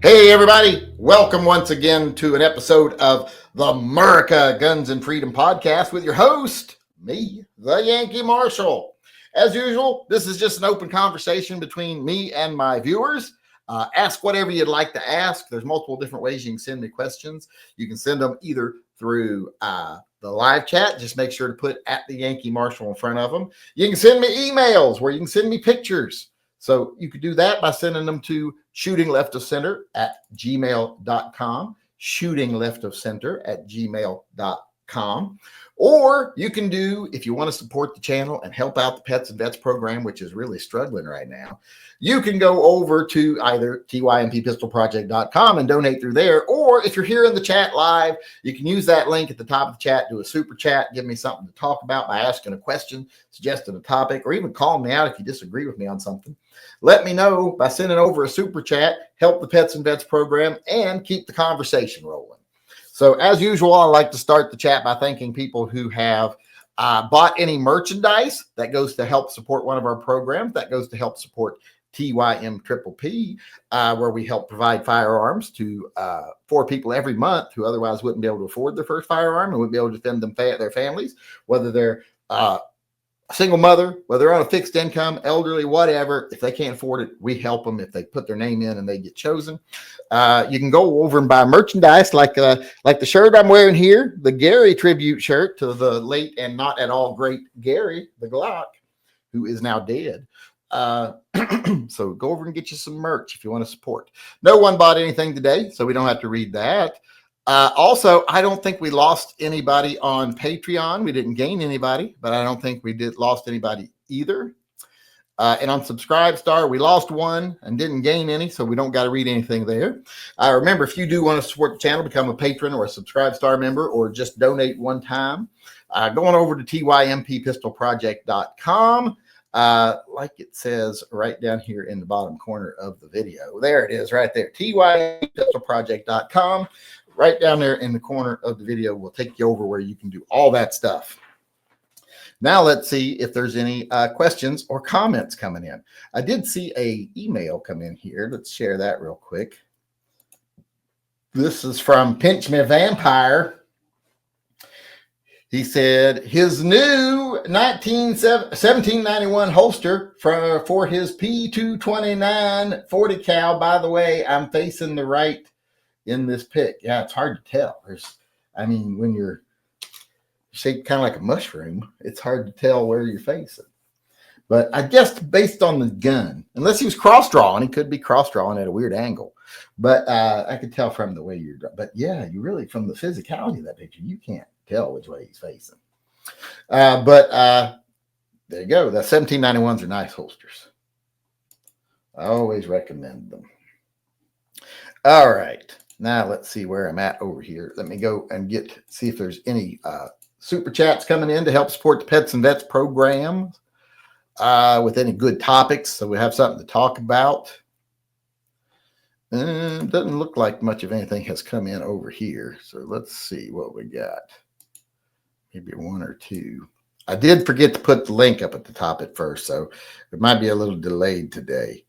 Hey everybody, welcome once again to an episode of the MURCA Guns and Freedom Podcast with your host, me, the Yankee Marshal. As usual, this is just an open conversation between me and my viewers. Ask whatever you'd like to ask. There's multiple different ways you can send me questions. You can send them either through the live chat. Just make sure to put at the Yankee Marshal in front of them. You can send me emails where you can send me pictures. So you could do that by sending them to shootingleftofcenter@gmail.com, shootingleftofcenter@gmail.com. Or you can do, if you want to support the channel and help out the Pets and Vets program, which is really struggling right now, you can go over to either TYMPpistolproject.com and donate through there. Or if you're here in the chat live, you can use that link at the top of the chat, do a super chat, give me something to talk about by asking a question, suggesting a topic, or even calling me out if you disagree with me on something. Let me know by sending over a super chat, help the Pets and Vets program, and keep the conversation rolling. So as usual, I like to start the chat by thanking people who have bought any merchandise that goes to help support one of our programs, that goes to help support TYMPPP, where we help provide firearms to 4 people every month who otherwise wouldn't be able to afford their first firearm and wouldn't be able to defend their families, whether they're single mother, whether they're on a fixed income, elderly, whatever. If they can't afford it, we help them if they put their name in and they get chosen. You can go over and buy merchandise like the shirt I'm wearing here, the Gary tribute shirt to the late and not at all great Gary, the Glock, who is now dead. So go over and get you some merch if you want to support. No one bought anything today, so we don't have to read that. Also, I don't think we lost anybody on Patreon. We didn't gain anybody, but I don't think we lost anybody either. And on Subscribestar, we lost one and didn't gain any, so we don't got to read anything there. Remember, if you do want to support the channel, become a patron or a Subscribestar member, or just donate one time, going over to TYMPpistolproject.com. Like it says right down here in the bottom corner of the video. There it is right there, TYMPpistolproject.com. Right down there in the corner of the video will take you over where you can do all that stuff. Now let's see if there's any questions or comments coming in. I did see an email come in here. Let's share that real quick. This is from Pinch Me Vampire. He said his new 1791 holster for his P229 40 cal. By the way, I'm facing the right in this pic. Yeah, it's hard to tell. When you're shaped kind of like a mushroom, it's hard to tell where you're facing. But I guess based on the gun, unless he was cross-drawing, he could be cross-drawing at a weird angle. But I could tell from the way you're, but yeah, you really, from the physicality of that picture, you can't tell which way he's facing. There you go. The 1791s are nice holsters. I always recommend them. All right. Now let's see where I'm at over here. Let me go and see if there's any super chats coming in to help support the Pets and Vets program with any good topics, so we have something to talk about. Doesn't look like much of anything has come in over here. So let's see what we got. Maybe one or two. I did forget to put the link up at the top at first, so it might be a little delayed today.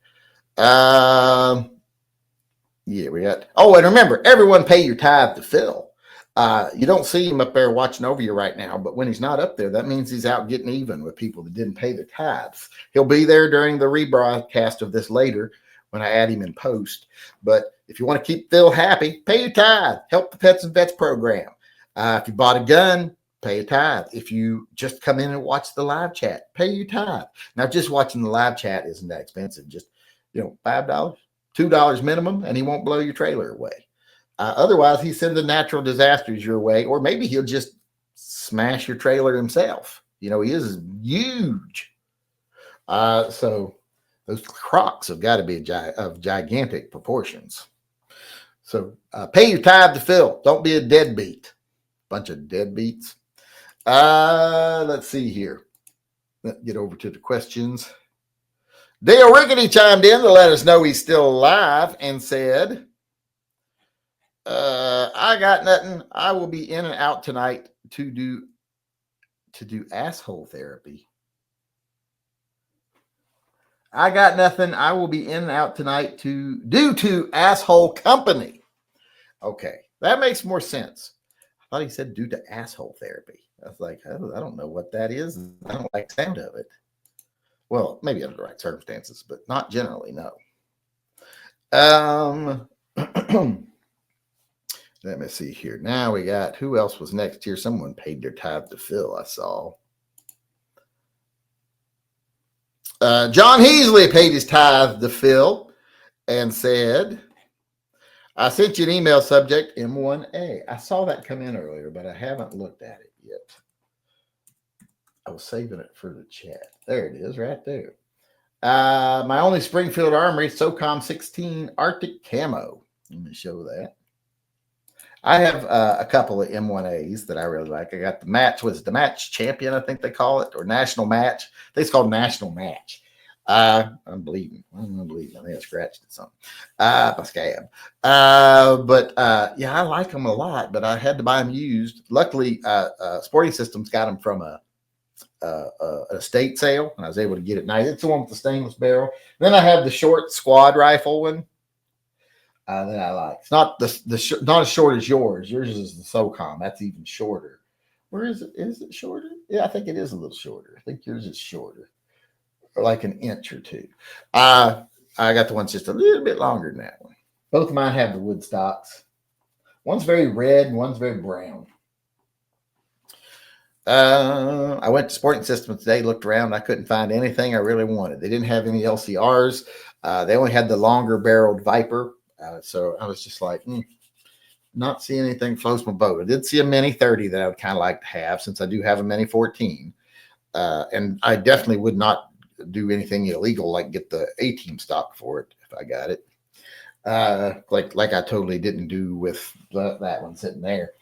Yeah, we got. Oh, and remember, everyone pay your tithe to Phil. You don't see him up there watching over you right now, but when he's not up there, that means he's out getting even with people that didn't pay their tithes. He'll be there during the rebroadcast of this later when I add him in post. But if you want to keep Phil happy, pay your tithe. Help the Pets and Vets program. If you bought a gun, pay a tithe. If you just come in and watch the live chat, pay your tithe. Now, just watching the live chat isn't that expensive. Just, $5. $2 minimum, and he won't blow your trailer away. Otherwise, he sends the natural disasters your way, or maybe he'll just smash your trailer himself. He is huge. So those Crocs have got to be of gigantic proportions. So pay your tithe to Phil. Don't be a deadbeat. Bunch of deadbeats. Let's see here. Let's get over to the questions. Dale Rickety chimed in to let us know he's still alive and said, I got nothing. I will be in and out tonight to do asshole therapy. I got nothing. I will be in and out tonight due to asshole company. Okay, that makes more sense. I thought he said due to asshole therapy. I was like, I don't know what that is. I don't like the sound of it. Well, maybe under the right circumstances, but not generally, no. Let me see here. Now we got, who else was next here? Someone paid their tithe to Phil, I saw. John Heasley paid his tithe to Phil and said, I sent you an email subject M1A. I saw that come in earlier, but I haven't looked at it yet. I was saving it for the chat. There it is, right there. My only Springfield Armory, SOCOM 16 Arctic Camo. Let me show that. I have a couple of M1As that I really like. I got the match, was the match champion, I think they call it, or national match. I think it's called national match. I'm bleeding. I'm bleeding. I think I scratched it something. My scab. Yeah, I like them a lot, but I had to buy them used. Luckily, Sporting Systems got them from a estate sale, and I was able to get it nice. It's the one with the stainless barrel. Then I have the short squad rifle one that I like. It's not not as short as yours. Yours is the SOCOM. That's even shorter. Where is it? Is it shorter? Yeah, I think it is a little shorter. I think yours is shorter, or like an inch or two. I got the ones just a little bit longer than that one. Both of mine have the wood stocks. One's very red and one's very brown. I went to Sporting Systems today, looked around. I couldn't find anything I really wanted. They didn't have any LCRs. They only had the longer barreled Viper. So I was just like, not seeing anything floats my boat. I did see a Mini 30 that I would kind of like to have, since I do have a Mini 14. And I definitely would not do anything illegal, like get the A-team stock for it if I got it. Like I totally didn't do with that one sitting there.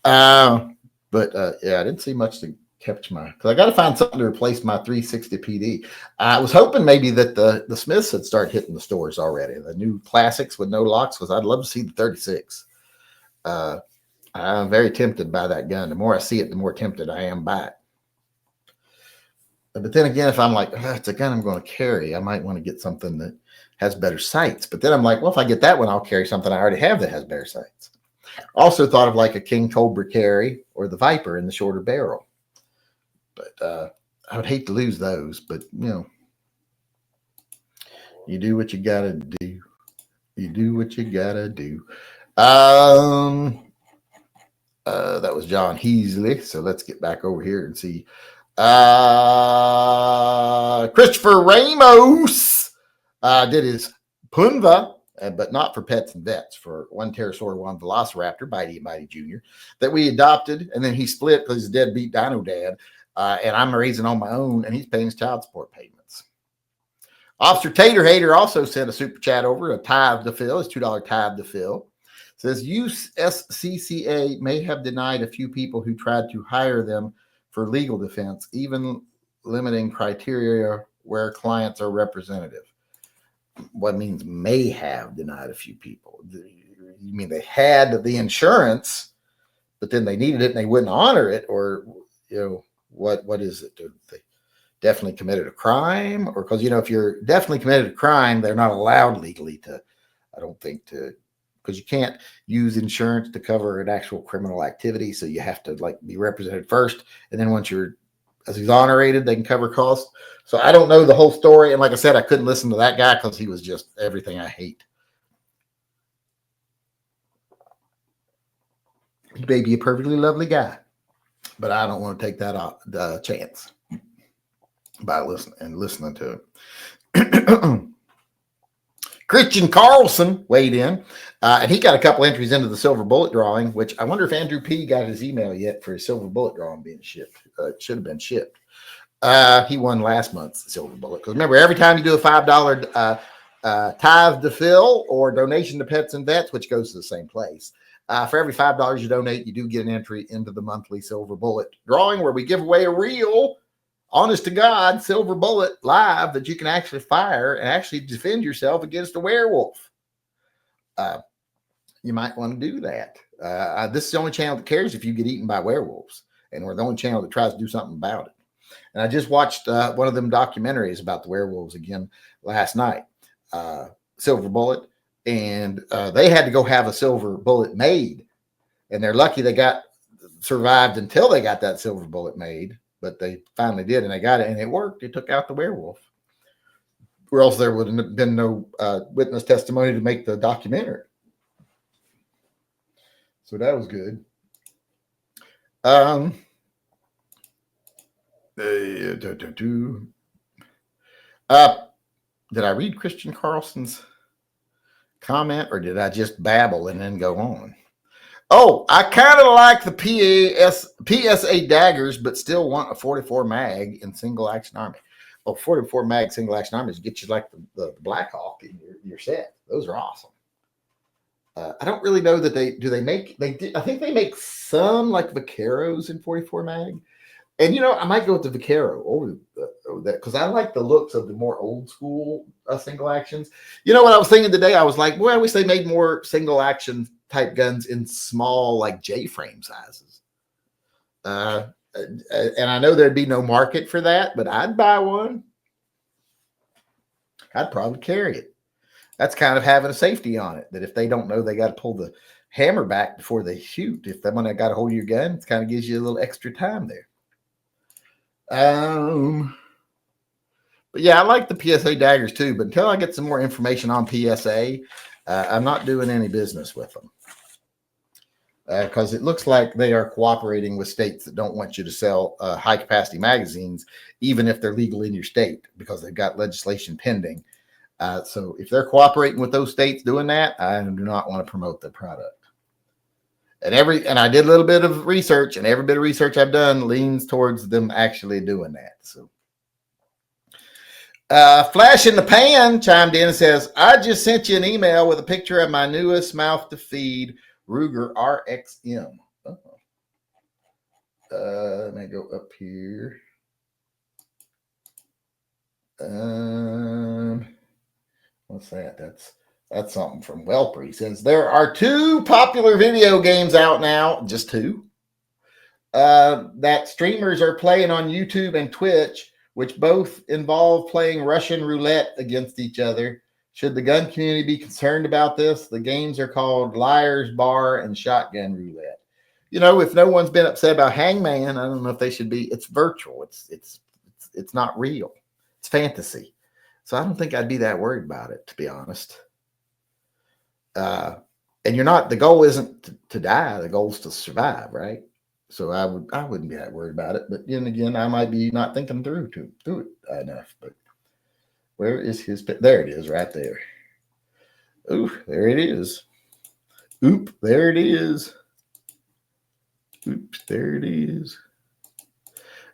Yeah, I didn't see much to catch because I got to find something to replace my 360 PD. I was hoping maybe that the Smiths would start hitting the stores already, the new classics with no locks, because I'd love to see the 36. I'm very tempted by that gun. The more I see it, the more tempted I am by it. But then again, if I'm like, it's a gun I'm going to carry, I might want to get something that has better sights. But then I'm like, well, if I get that one, I'll carry something I already have that has better sights. Also thought of like a King Cobra carry or the Viper in the shorter barrel. But I would hate to lose those. But, you do what you got to do. You do what you got to do. That was John Heasley. So let's get back over here and see. Christopher Ramos did his Punva, but not for pets and vets, for one pterosaur, one velociraptor, Bitey and Bitey Jr., that we adopted, and then he split because he's deadbeat dino dad, and I'm raising on my own, and he's paying his child support payments. Officer Tater Hater also sent a super chat over, a tithe to Phil, his $2 tithe to Phil. Says USCCA may have denied a few people who tried to hire them for legal defense, even limiting criteria where clients are representative. What means may have denied a few people? You mean they had the insurance, but then they needed it and they wouldn't honor it? Or, what is it? Do they definitely committed a crime? Or because, if you're definitely committed a crime, they're not allowed legally because you can't use insurance to cover an actual criminal activity. So you have to be represented first. And then once you're exonerated, they can cover costs. So I don't know the whole story. And like I said, I couldn't listen to that guy because he was just everything I hate. He may be a perfectly lovely guy, but I don't want to take that chance by listening to him. Christian Carlson weighed in, and he got a couple entries into the silver bullet drawing, which I wonder if Andrew P. got his email yet for his silver bullet drawing being shipped. It should have been shipped. He won last month's silver bullet. Because remember, every time you do a $5 tithe to Phil or donation to Pets and Vets, which goes to the same place, for every $5 you donate, you do get an entry into the monthly silver bullet drawing, where we give away a real, honest to God, silver bullet live that you can actually fire and actually defend yourself against a werewolf. You might want to do that. This is the only channel that cares if you get eaten by werewolves, and we're the only channel that tries to do something about it. And I just watched one of them documentaries about the werewolves again last night, Silver Bullet. And they had to go have a silver bullet made. And they're lucky they survived until they got that silver bullet made. But they finally did, and they got it, and it worked. It took out the werewolf. Or else there would have been no witness testimony to make the documentary. So that was good. Did I read Christian Carlson's comment, or did I just babble and then go on? Oh, I kind of like the PSA daggers, but still want a 44 mag in single action army. Oh, 44 mag single action armies get you like the Black Hawk in your set. Those are awesome. I don't really know that I think they make some like Vaqueros in 44 mag. And, I might go with the Vaquero over that because I like the looks of the more old school single actions. What I was thinking today? I was like, boy, I wish they made more single action type guns in small, like J-frame sizes. And I know there'd be no market for that, but I'd buy one. I'd probably carry it. That's kind of having a safety on it, that if they don't know they got to pull the hammer back before they shoot, if someone got to hold your gun, it kind of gives you a little extra time there. But yeah, I like the PSA daggers too, but until I get some more information on PSA, I'm not doing any business with them. Because it looks like they are cooperating with states that don't want you to sell high capacity magazines, even if they're legal in your state, because they've got legislation pending. So if they're cooperating with those states doing that, I do not want to promote the product. And I did a little bit of research, and every bit of research I've done leans towards them actually doing that. So, Flash in the Pan chimed in and says, "I just sent you an email with a picture of my newest mouth to feed Ruger RXM." Let me go up here. What's that? That's something from Welper. He says, "There are 2 popular video games out now, just 2, that streamers are playing on YouTube and Twitch, which both involve playing Russian roulette against each other. Should the gun community be concerned about this? The games are called Liar's Bar and Shotgun Roulette." If no one's been upset about Hangman, I don't know if they should be. It's virtual. It's not real. It's fantasy. So I don't think I'd be that worried about it, to be honest. And the goal isn't to die. The goal is to survive, right? So I wouldn't be that worried about it. But then again, I might be not thinking through it enough. But where is his? There it is, right there. Ooh, there it is. Oop, there it is. Oops, there it is.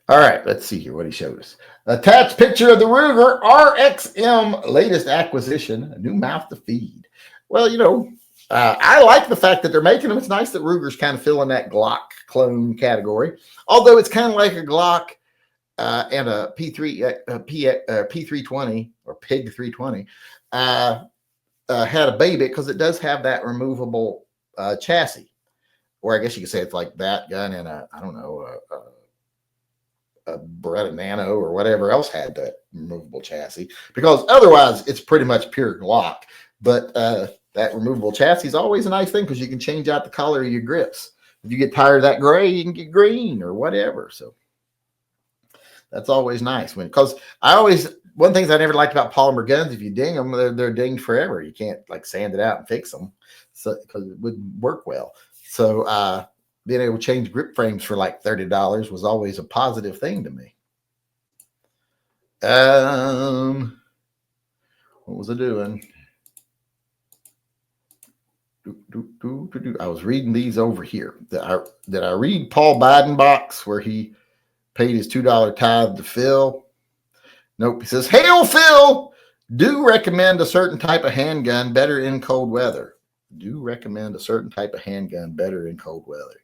All right, let's see here what he showed us. Attached picture of the Ruger RXM latest acquisition, a new mouth to feed. Well, I like the fact that they're making them. It's nice that Ruger's kind of filling that Glock clone category, although it's kind of like a Glock and a P320 or Pig 320 had a baby, because it does have that removable chassis, or I guess you could say it's like that gun and a Beretta Nano or whatever else had that removable chassis, because otherwise it's pretty much pure Glock. But that removable chassis is always a nice thing, because you can change out the color of your grips. If you get tired of that gray, you can get green or whatever. So that's always nice. One thing I never liked about polymer guns, if you ding them, they're dinged forever. You can't like sand it out and fix them, so because it wouldn't work well. So being able to change grip frames for like $30 was always a positive thing to me. What was I doing? I was reading these over here. Did I read Paul Biden where he paid his $2 tithe to Phil? Nope. He says, "Hail Phil, do recommend a certain type of handgun better in cold weather. Do recommend a certain type of handgun better in cold weather."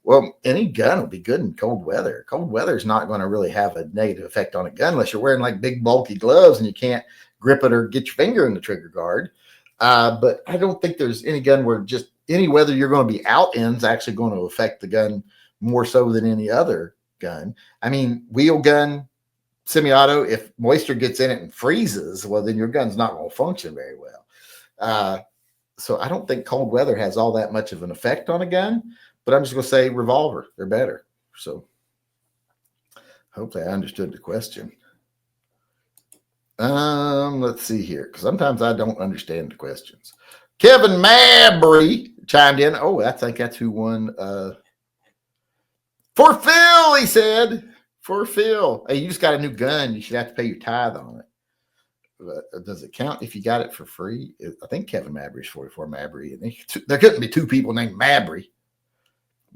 Well, any gun will be good in cold weather. Cold weather is not going to really have a negative effect on a gun unless you're wearing like big bulky gloves and you can't grip it or get your finger in the trigger guard. But I don't think there's any gun where just any weather you're going to be out in is actually going to affect the gun more so than any other gun. I mean, wheel gun, semi-auto, if moisture gets in it and freezes, well, then your gun's not going to function very well. So I don't think cold weather has all that much of an effect on a gun, but I'm just going to say revolver. They're better. So hopefully I understood the question. Let's see here, because sometimes I don't understand the questions. Kevin Mabry chimed in. Oh, I think that's who won. For Phil, he said. For Phil. Hey, you just got a new gun. You should have to pay your tithe on it. But does it count if you got it for free? I think Kevin Mabry's 44 Mabry. And there couldn't be two people named Mabry.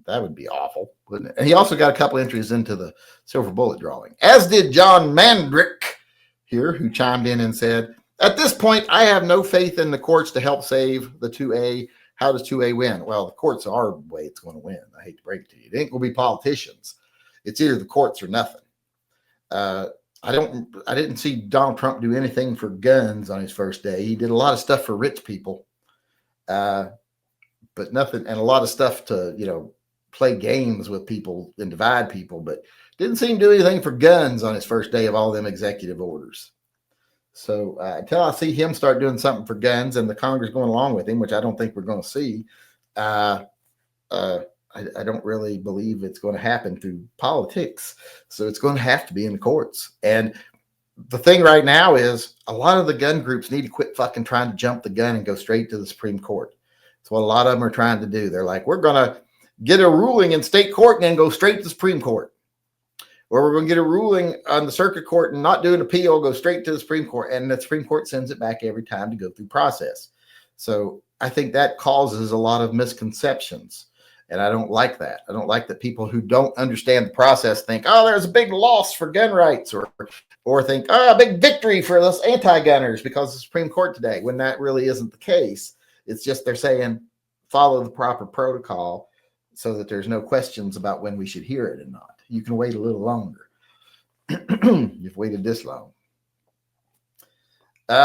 That would be awful, wouldn't it? And he also got a couple entries into the silver bullet drawing, as did John Mandrick here, who chimed in and said, at this point, I have no faith in the courts to help save the 2A. How does 2A win? Well, the courts are the way it's going to win. I hate to break it to you. It ain't going to be politicians. It's either the courts or nothing. I didn't see Donald Trump do anything for guns on his first day. He did a lot of stuff for rich people, but nothing, and a lot of stuff to, play games with people and divide people, but didn't seem to do anything for guns on his first day of all them executive orders. So until I see him start doing something for guns and the Congress going along with him, which I don't think we're going to see, I don't really believe it's going to happen through politics. So it's going to have to be in the courts. And the thing right now is a lot of the gun groups need to quit fucking trying to jump the gun and go straight to the Supreme Court. That's what a lot of them are trying to do. They're like, we're going to get a ruling in state court and then go straight to the Supreme Court. Or we're going to get a ruling on the circuit court and not do an appeal, go straight to the Supreme Court. And the Supreme Court sends it back every time to go through process. So I think that causes a lot of misconceptions. And I don't like that. I don't like that people who don't understand the process think, oh, there's a big loss for gun rights, or think, oh, a big victory for those anti-gunners because of the Supreme Court today, when that really isn't the case. It's just they're saying follow the proper protocol so that there's no questions about when we should hear it and not. You can wait a little longer. You've waited this long. All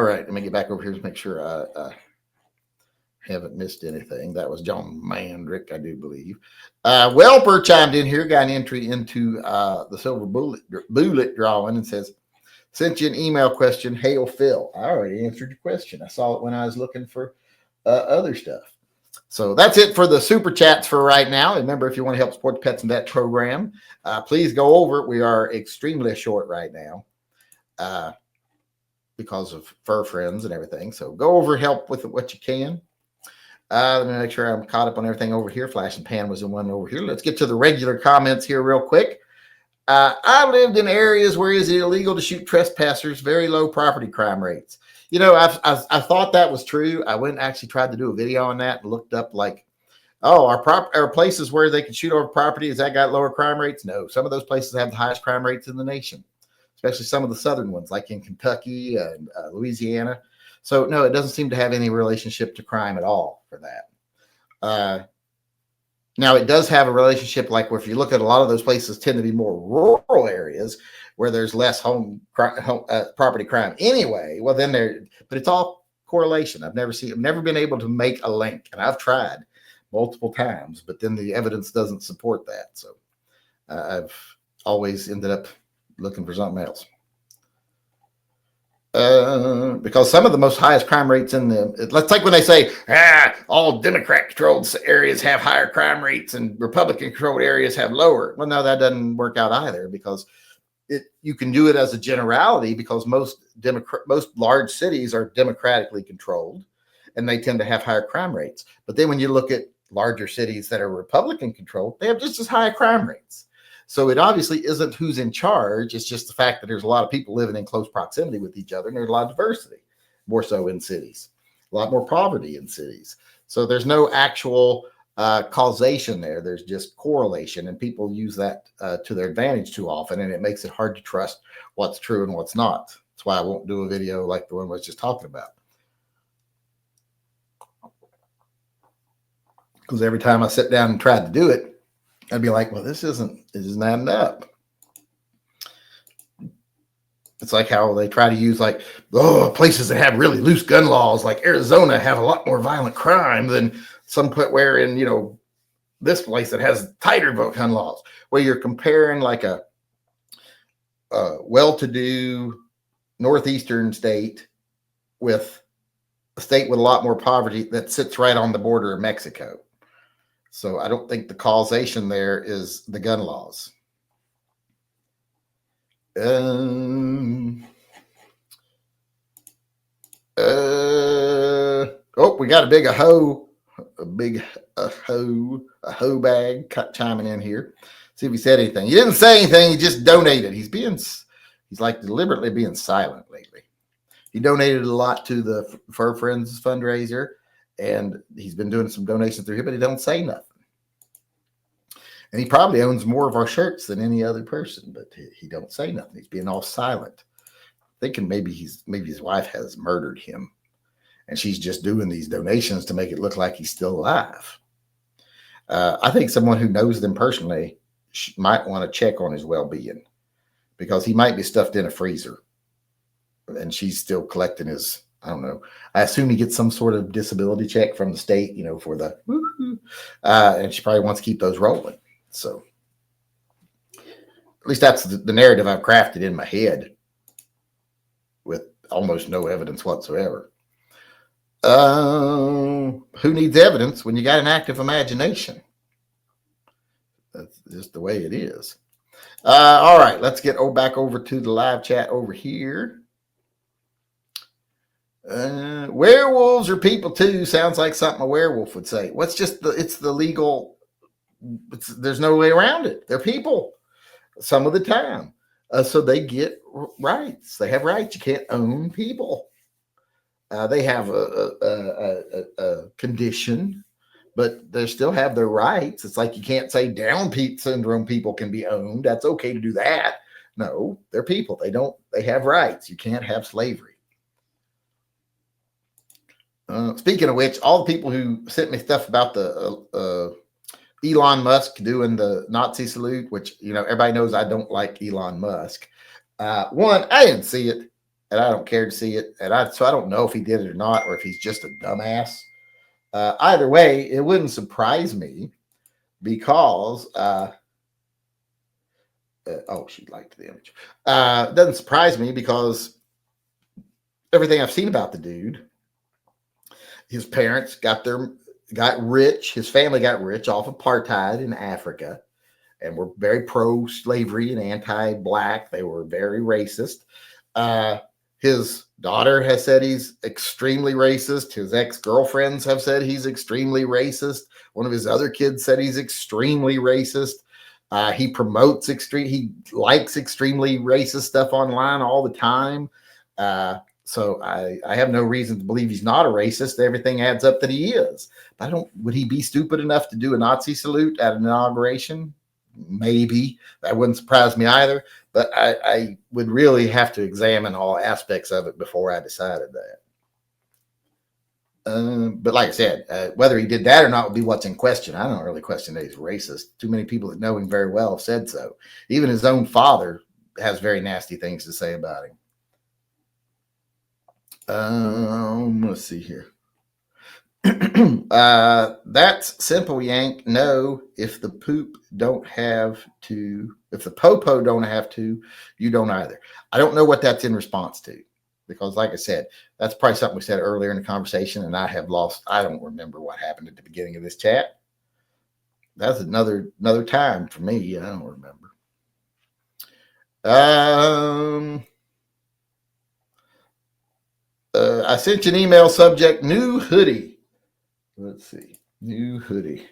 right, let me get back over here to make sure I haven't missed anything. That was John Mandrick, I do believe. Welper chimed in here, got an entry into the silver bullet drawing and says, sent you an email question. Hail Phil. I already answered your question. I saw it when I was looking for other stuff. So that's it for the super chats for right now. Remember, if you want to help support the Pets and Vet program, please go over. We are extremely short right now because of fur friends and everything. So go over and help with what you can. Let me make sure I'm caught up on everything over here. Flash and Pan was the one over here. Let's get to the regular comments here real quick. I lived in areas where it's illegal to shoot trespassers, very low property crime rates. I thought that was true. I went and actually tried to do a video on that and looked up our places where they can shoot over property. Has that got lower crime rates? No. Some of those places have the highest crime rates in the nation, especially some of the southern ones like in Kentucky and Louisiana. So no, it doesn't seem to have any relationship to crime at all for that. Now it does have a relationship, like where if you look at a lot of those places tend to be more rural areas where there's less property crime anyway. Well, but it's all correlation. I've never been able to make a link, and I've tried multiple times, but then the evidence doesn't support that. So I've always ended up looking for something else. Because some of the most highest crime rates let's take when they say, all Democrat controlled areas have higher crime rates and Republican controlled areas have lower. Well, no, that doesn't work out either, because you can do it as a generality, because most large cities are democratically controlled and they tend to have higher crime rates. But then when you look at larger cities that are Republican controlled, they have just as high crime rates. So it obviously isn't who's in charge. It's just the fact that there's a lot of people living in close proximity with each other, and there's a lot of diversity, more so in cities, a lot more poverty in cities. So there's no actual causation there. There's just correlation, and people use that to their advantage too often, and it makes it hard to trust what's true and what's not. That's why I won't do a video like the one I was just talking about. Because every time I sit down and try to do it, I'd be like, well, this isn't adding up. It's like how they try to use places that have really loose gun laws, like Arizona, have a lot more violent crime than some put where in, this place that has tighter gun laws, where you're comparing like a well-to-do northeastern state with a state with a lot more poverty that sits right on the border of Mexico. So I don't think the causation there is the gun laws. We got a big hoe bag chiming in here. See if he said anything. He didn't say anything. He just donated. He's like deliberately being silent lately. He donated a lot to the Fur Friends fundraiser, and he's been doing some donations through here, but he don't say nothing. And he probably owns more of our shirts than any other person, but he don't say nothing. He's being all silent, thinking maybe his wife has murdered him, and she's just doing these donations to make it look like he's still alive. I think someone who knows them personally might want to check on his well-being, because he might be stuffed in a freezer, and she's still collecting his, I don't know. I assume he gets some sort of disability check from the state, for the and she probably wants to keep those rolling. So at least that's the narrative I've crafted in my head with almost no evidence whatsoever. Who needs evidence when you got an active imagination? That's just the way it is. All right, let's get back over to the live chat over here. Werewolves are people too. Sounds like something a werewolf would say. It's the legal. There's no way around it. They're people some of the time. So they get rights. They have rights. You can't own people. They have a condition, but they still have their rights. It's like you can't say Down syndrome people can be owned. That's okay to do that. No, they're people. They have rights. You can't have slavery. Speaking of which, all the people who sent me stuff about the Elon Musk doing the Nazi salute, which, everybody knows I don't like Elon Musk. One, I didn't see it, and I don't care to see it. So I don't know if he did it or not, or if he's just a dumbass. Either way, it wouldn't surprise me, because she liked the image. It doesn't surprise me, because everything I've seen about the dude, his parents got rich. His family got rich off apartheid in Africa, and were very pro-slavery and anti-black. They were very racist. His daughter has said he's extremely racist. His ex-girlfriends have said he's extremely racist. One of his other kids said he's extremely racist. He likes extremely racist stuff online all the time. So I have no reason to believe he's not a racist. Everything adds up that he is. Would he be stupid enough to do a Nazi salute at an inauguration? Maybe. That wouldn't surprise me either. But I would really have to examine all aspects of it before I decided that. But like I said, whether he did that or not would be what's in question. I don't really question that he's racist. Too many people that know him very well have said so. Even his own father has very nasty things to say about him. Let's see here. That's simple, Yank. No, if the popo don't have to, you don't either. I don't know what that's in response to, because like I said, that's probably something we said earlier in the conversation, and I don't remember what happened at the beginning of this chat. That's another time for me. I don't remember. I sent you an email, subject new hoodie. Let's see, new hoodie.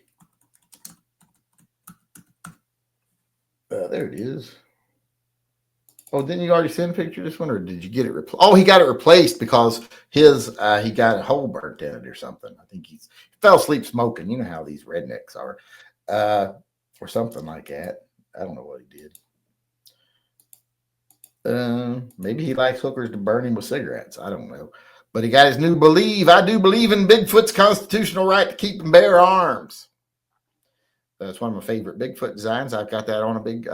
There it is. Oh, didn't you already send a picture of this one, or did you get it replaced? Oh, he got it replaced because he got a hole burnt in it or something. I think he fell asleep smoking. You know how these rednecks are, or something like that. I don't know what he did. Maybe he likes hookers to burn him with cigarettes. I don't know. But he got his new believe. I do believe in Bigfoot's constitutional right to keep and bear arms. That's one of my favorite Bigfoot designs. I've got that on a big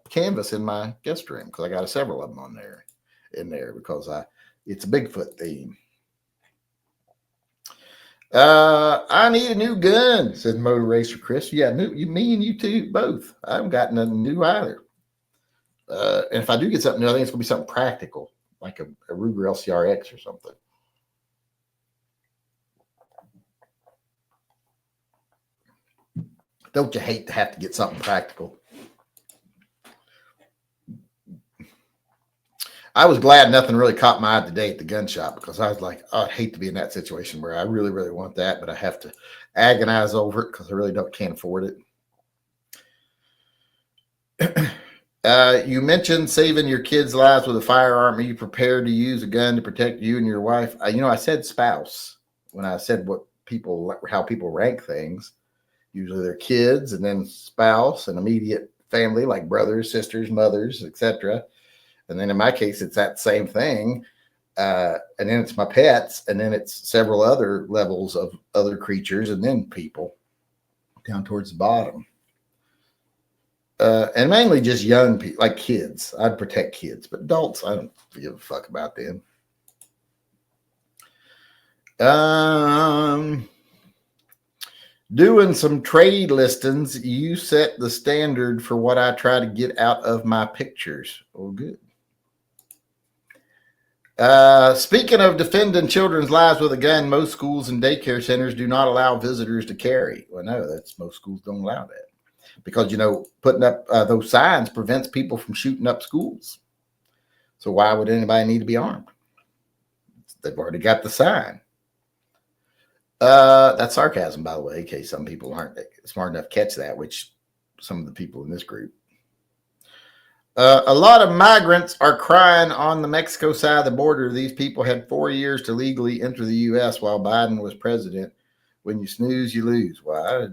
canvas in my guest room, because I got several of them in there because it's a Bigfoot theme. I need a new gun, said Motor Racer Chris. Yeah, me and you two both. I haven't got nothing new either. And if I do get something new, I think it's gonna be something practical, like a Ruger LCRX or something. Don't you hate to have to get something practical? I was glad nothing really caught my eye today at the gun shop, because I was like, oh, I'd hate to be in that situation where I really, really want that, but I have to agonize over it because I really can't afford it. You mentioned saving your kids' lives with a firearm. Are you prepared to use a gun to protect you and your wife? I said spouse when I said how people rank things. Usually they're kids, and then spouse and immediate family, like brothers, sisters, mothers, etc. And then in my case, it's that same thing. And then it's my pets, and then it's several other levels of other creatures, and then people down towards the bottom. And mainly just young people, like kids. I'd protect kids, but adults, I don't give a fuck about them. Doing some trade listings, you set the standard for what I try to get out of my pictures. Oh, good. Speaking of defending children's lives with a gun, most schools and daycare centers do not allow visitors to carry. Well, no, most schools don't allow that, because, putting up those signs prevents people from shooting up schools. So why would anybody need to be armed? They've already got the sign. That's sarcasm, by the way, in case some people aren't smart enough to catch that, which some of the people in this group. A lot of migrants are crying on the Mexico side of the border. These people had 4 years to legally enter the U.S. while Biden was president. When you snooze, you lose. Well, I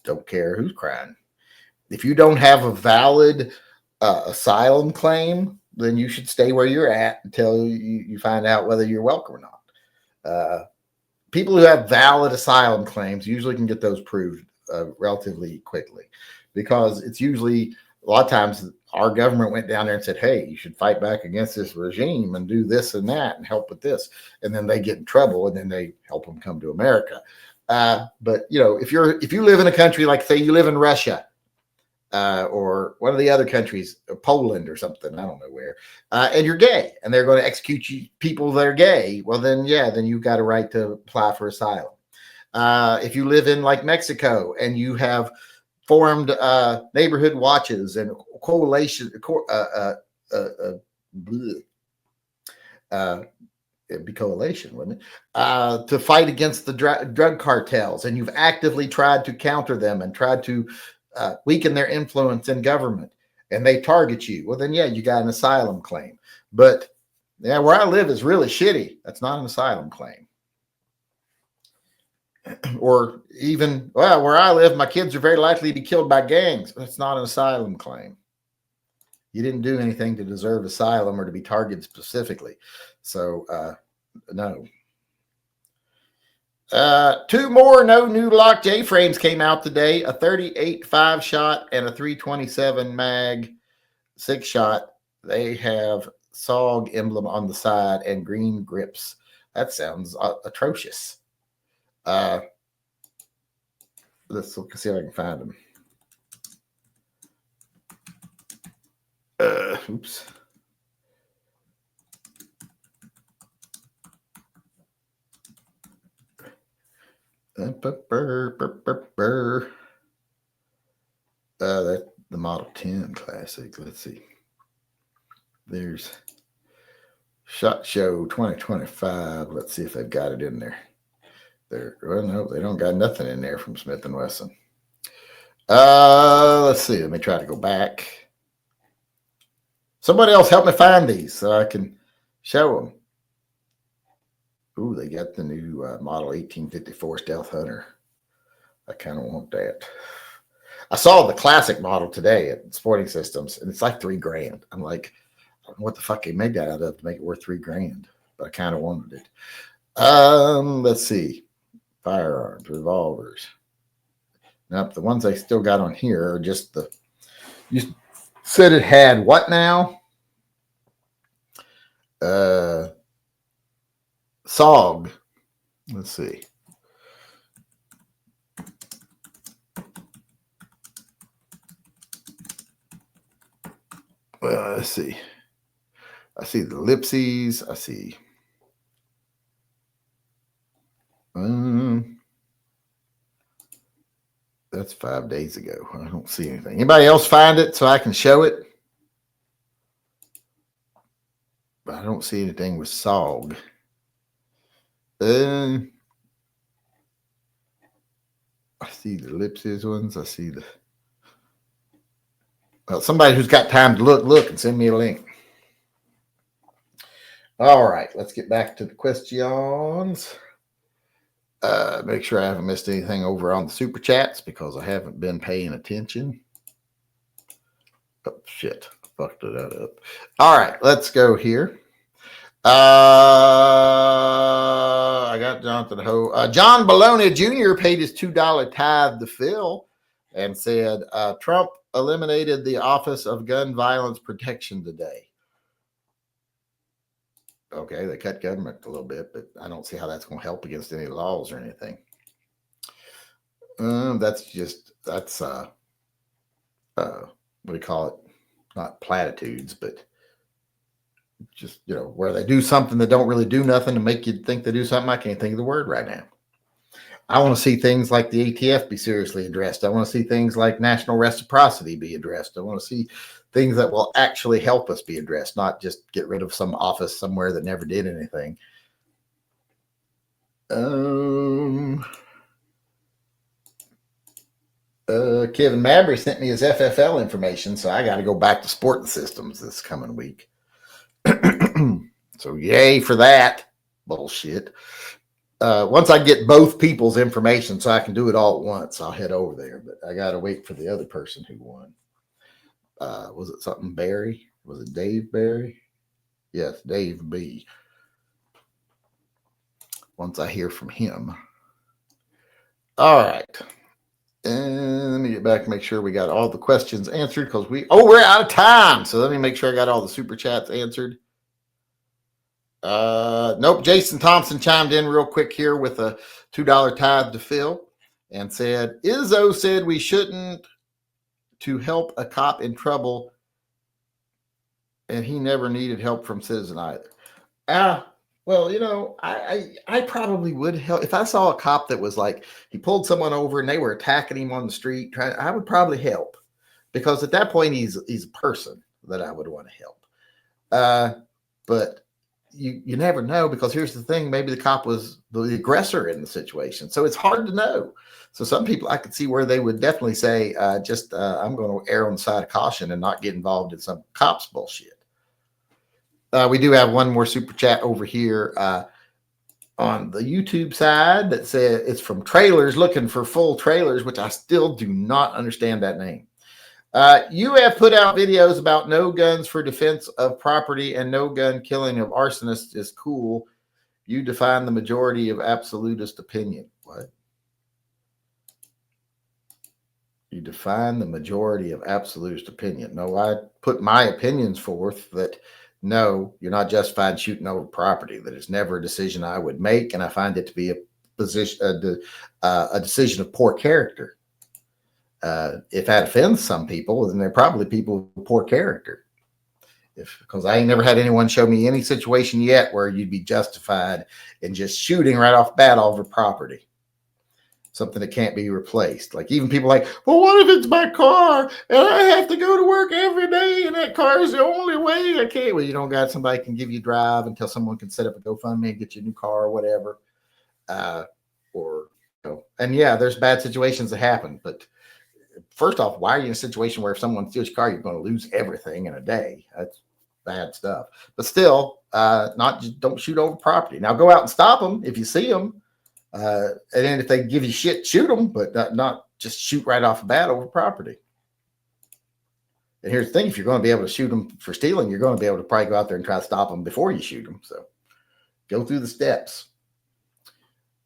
don't care who's crying. If you don't have a valid asylum claim, then you should stay where you're at until you find out whether you're welcome or not. People who have valid asylum claims usually can get those proved relatively quickly, because it's usually, a lot of times, our government went down there and said, hey, you should fight back against this regime and do this and that and help with this. And then they get in trouble, and then they help them come to America. But if you live in a country, like, say you live in Russia, or one of the other countries, Poland or something, I don't know where, and you're gay, and they're going to execute people that are gay, well, then you've got a right to apply for asylum. If you live in, like, Mexico, and you have formed neighborhood watches and coalition, it'd be coalition, wouldn't it? To fight against the drug cartels, and you've actively tried to counter them and tried to weaken their influence in government, and they target you, well, then you got an asylum claim. But where I live is really shitty. That's not an asylum claim. Or even, where I live, my kids are very likely to be killed by gangs. That's not an asylum claim. You didn't do anything to deserve asylum or to be targeted specifically. So, no. 2 more no new lock J-frames came out today. A 38 5-shot and a 327 mag 6-shot. They have SOG emblem on the side and green grips. That sounds atrocious. Let's see if I can find them. Oops. That's the Model 10 Classic. Let's see. There's SHOT Show 2025. Let's see if they've got it in there. No, they don't got nothing in there from Smith & Wesson. Let's see. Let me try to go back. Somebody else help me find these so I can show them. Ooh, they got the new model 1854 Stealth Hunter. I kind of want that. I saw the classic model today at Sporting Systems, and it's like $3,000. I'm like, I don't know what the fuck they made that out of to make it worth $3,000, but I kind of wanted it. Let's see. Firearms, revolvers. Nope, the ones I still got on here are just you said it had what now? SOG. Let's see. Well, let's see. I see the ellipses. I see. That's 5 days ago. I don't see anything. Anybody else find it so I can show it? But I don't see anything with SOG. I see the ellipses ones. I see the. Well, somebody who's got time to look and send me a link. All right, let's get back to the questions. Make sure I haven't missed anything over on the super chats because I haven't been paying attention. Oh, shit. Fucked that up. All right, let's go here. I got Jonathan Ho. John Bologna Jr. paid his $2 tithe to Phil and said, Trump eliminated the Office of Gun Violence Protection today. Okay, they cut government a little bit, but I don't see how that's going to help against any laws or anything. That's what do you call it? Not platitudes, but just, where they do something that don't really do nothing to make you think they do something. I can't think of the word right now. I want to see things like the ATF be seriously addressed. I want to see things like national reciprocity be addressed. I want to see things that will actually help us be addressed, not just get rid of some office somewhere that never did anything. Kevin Mabry sent me his FFL information, so I got to go back to Sporting Systems this coming week. So yay for that bullshit. Once I get both people's information so I can do it all at once, I'll head over there. But I got to wait for the other person who won. Was it something Barry? Was it Dave Barry? Yes, Dave B. Once I hear from him. All right. And let me get back and make sure we got all the questions answered because we're out of time. So let me make sure I got all the super chats answered. Nope. Jason Thompson chimed in real quick here with a $2 tithe to Phil and said, Izzo said we shouldn't to help a cop in trouble, and he never needed help from citizen either. Well, I probably would help if I saw a cop that was like he pulled someone over and they were attacking him on the street. I would probably help because at that point he's a person that I would want to help. But you never know because here's the thing: maybe the cop was the aggressor in the situation, so it's hard to know. So some people I could see where they would definitely say, I'm going to err on the side of caution and not get involved in some cops bullshit. We do have one more super chat over here on the YouTube side that says it's from Trailers looking for full trailers, which I still do not understand that name. You have put out videos about no guns for defense of property and no gun killing of arsonists is cool. You define the majority of absolutist opinion. What? You define the majority of absolutist opinion. No, I put my opinions forth that no, you're not justified shooting over property. That is never a decision I would make, and I find it to be a decision of poor character. If that offends some people, then they're probably people with poor character. Because I ain't never had anyone show me any situation yet where you'd be justified in just shooting right off bat over property. Something that can't be replaced. Like even people like, well, what if it's my car and I have to go to work every day and that car is the only way I can? Well, you don't got somebody can give you a drive until someone can set up a GoFundMe and get you a new car or whatever. And yeah, there's bad situations that happen. But first off, why are you in a situation where if someone steals your car, you're going to lose everything in a day? That's bad stuff. But still, don't shoot over property. Now go out and stop them if you see them. And then if they give you shit, shoot them, but not just shoot right off the bat over property. And here's the thing: if you're going to be able to shoot them for stealing, you're going to be able to probably go out there and try to stop them before you shoot them. So go through the steps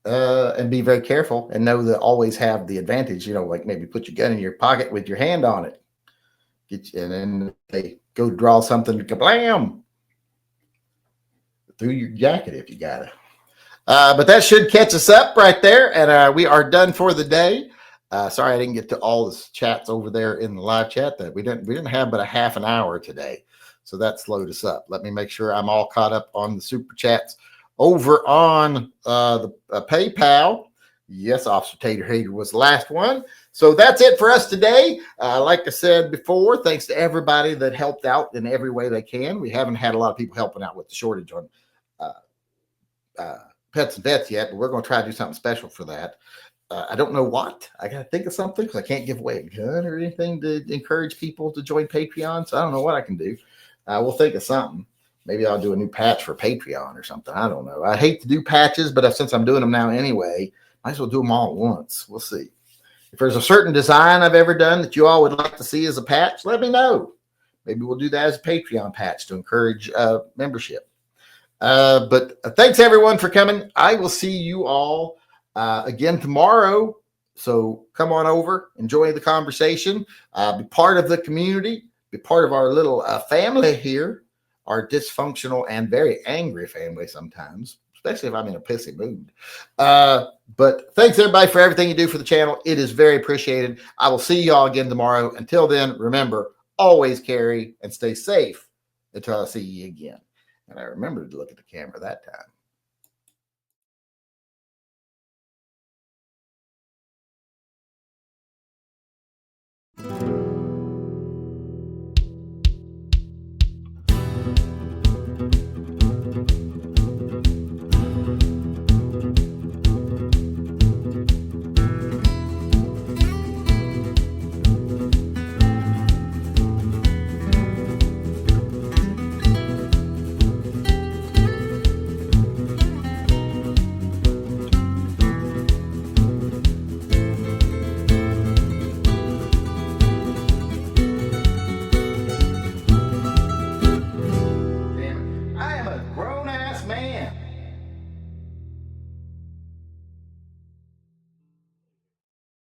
and be very careful and know that always have the advantage. Like maybe put your gun in your pocket with your hand on it. And then they go draw something, kablam, through your jacket if you got it. But that should catch us up right there. And we are done for the day. Sorry, I didn't get to all the chats over there in the live chat that we didn't have but a half an hour today. So that slowed us up. Let me make sure I'm all caught up on the super chats over on the PayPal. Yes, Officer Tater Hater was the last one. So that's it for us today. Like I said before, thanks to everybody that helped out in every way they can. We haven't had a lot of people helping out with the shortage on pets and vets yet, but we're going to try to do something special for that. I don't know what. I got to think of something because I can't give away a gun or anything to encourage people to join Patreon. So I don't know what I can do. We'll think of something. Maybe I'll do a new patch for Patreon or something. I don't know. I hate to do patches, but since I'm doing them now anyway, might as well do them all at once. We'll see. If there's a certain design I've ever done that you all would like to see as a patch, let me know. Maybe we'll do that as a Patreon patch to encourage membership. But thanks everyone for coming. I will see you all again tomorrow. So come on over, enjoy the conversation, be part of the community, be part of our little family here, our dysfunctional and very angry family sometimes, especially if I'm in a pissy mood. But thanks everybody for everything you do for the channel. It is very appreciated. I will see you all again tomorrow. Until then, remember, always carry and stay safe until I see you again. And I remembered to look at the camera that time.